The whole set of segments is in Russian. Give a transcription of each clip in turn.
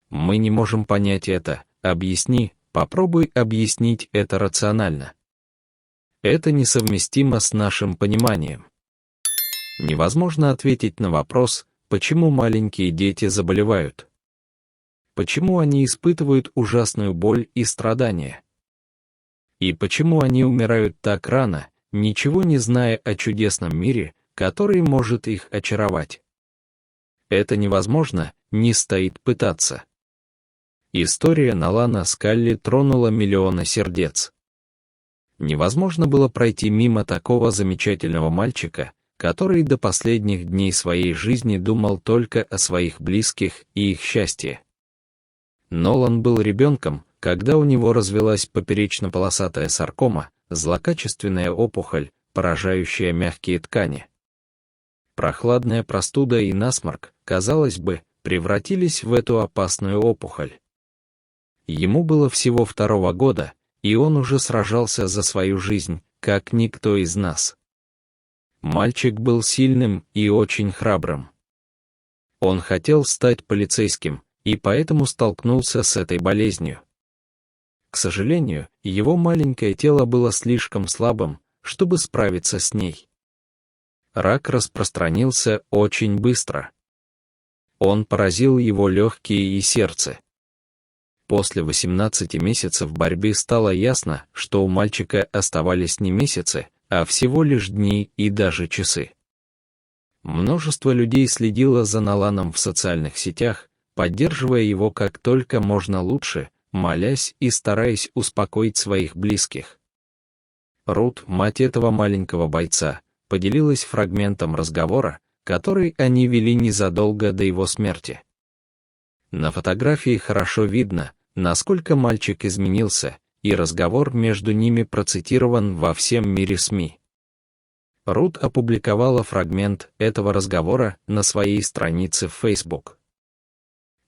Мы не можем понять это. Объясни, попробуй объяснить это рационально. Это несовместимо с нашим пониманием. Невозможно ответить на вопрос, почему маленькие дети заболевают. Почему они испытывают ужасную боль и страдания? И почему они умирают так рано, ничего не зная о чудесном мире, который может их очаровать? Это невозможно, не стоит пытаться. История Нолана Скалли тронула миллионы сердец. Невозможно было пройти мимо такого замечательного мальчика, который до последних дней своей жизни думал только о своих близких и их счастье. Нолан был ребенком, когда у него развилась поперечно-полосатая саркома, злокачественная опухоль, поражающая мягкие ткани. Прохладная простуда и насморк, казалось бы, превратились в эту опасную опухоль. Ему было всего 2 года, и он уже сражался за свою жизнь, как никто из нас. Мальчик был сильным и очень храбрым. Он хотел стать полицейским, и поэтому столкнулся с этой болезнью. К сожалению, его маленькое тело было слишком слабым, чтобы справиться с ней. Рак распространился очень быстро. Он поразил его легкие и сердце. После 18 месяцев борьбы стало ясно, что у мальчика оставались не месяцы, а всего лишь дни и даже часы. Множество людей следило за Ноланом в социальных сетях, поддерживая его как только можно лучше, молясь и стараясь успокоить своих близких. Рут, мать этого маленького бойца, поделилась фрагментом разговора, который они вели незадолго до его смерти. На фотографии хорошо видно, насколько мальчик изменился, и разговор между ними процитирован во всем мире СМИ. Рут опубликовала фрагмент этого разговора на своей странице в Facebook.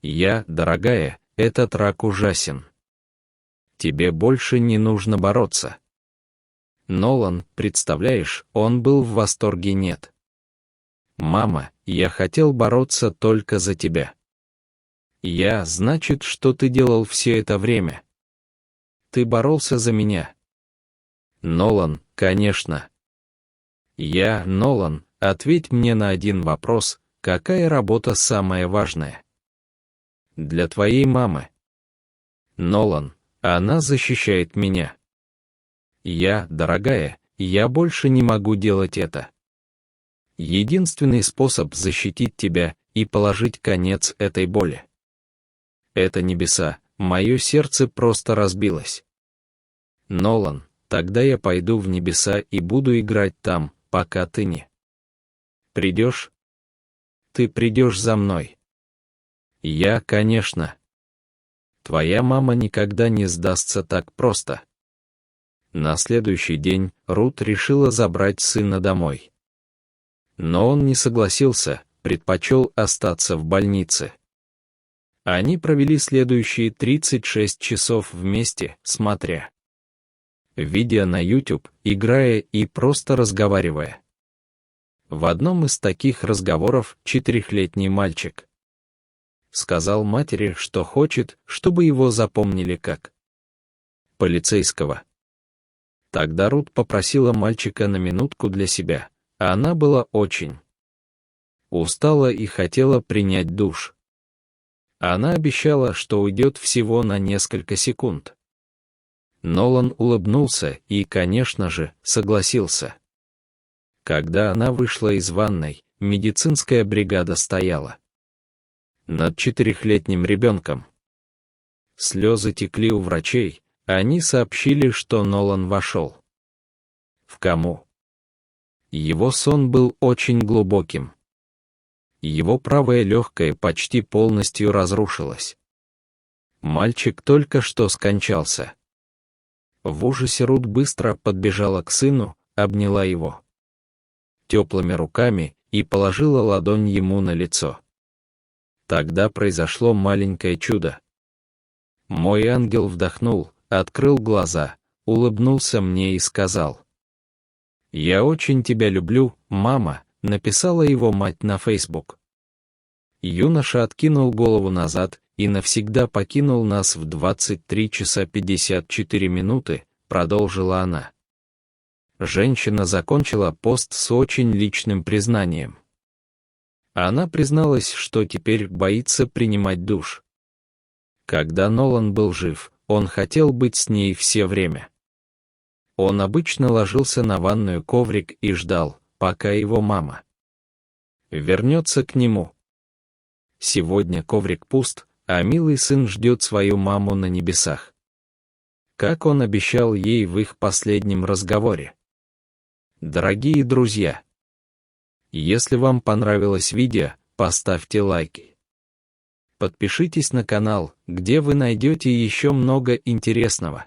«Дорогая, этот рак ужасен. Тебе больше не нужно бороться». Нолан, представляешь, он был в восторге. «Нет. Мама, я хотел бороться только за тебя». Значит, что ты делал все это время? Ты боролся за меня? Нолан, конечно. Нолан, ответь мне на один вопрос, какая работа самая важная? Для твоей мамы. Нолан, она защищает меня. Дорогая, я больше не могу делать это. Единственный способ защитить тебя и положить конец этой боли. Это небеса, мое сердце просто разбилось. Нолан, тогда я пойду в небеса и буду играть там, пока ты не придешь. Ты придешь за мной. Конечно. Твоя мама никогда не сдастся так просто. На следующий день Рут решила забрать сына домой. Но он не согласился, предпочел остаться в больнице. Они провели следующие 36 часов вместе, смотря видео на YouTube, играя и просто разговаривая. В одном из таких разговоров 4-летний мальчик сказал матери, что хочет, чтобы его запомнили как полицейского. Тогда Рут попросила мальчика на минутку для себя, а она была очень устала и хотела принять душ. Она обещала, что уйдет всего на несколько секунд. Нолан улыбнулся и, конечно же, согласился. Когда она вышла из ванной, медицинская бригада стояла над 4-летним ребенком. Слезы текли у врачей, они сообщили, что Нолан вошел в кому. Его сон был очень глубоким. Его правое легкое почти полностью разрушилось. Мальчик только что скончался. В ужасе Рут быстро подбежала к сыну, обняла его теплыми руками и положила ладонь ему на лицо. Тогда произошло маленькое чудо. Мой ангел вдохнул, открыл глаза, улыбнулся мне и сказал: «Я очень тебя люблю, мама», написала его мать на Facebook. Юноша откинул голову назад и навсегда покинул нас в 23 часа 54 минуты, продолжила она. Женщина закончила пост с очень личным признанием. Она призналась, что теперь боится принимать душ. Когда Нолан был жив, он хотел быть с ней все время. Он обычно ложился на ванную коврик и ждал, пока его мама вернется к нему. Сегодня коврик пуст, а милый сын ждет свою маму на небесах. Как он обещал ей в их последнем разговоре. Дорогие друзья, если вам понравилось видео, поставьте лайки. Подпишитесь на канал, где вы найдете еще много интересного.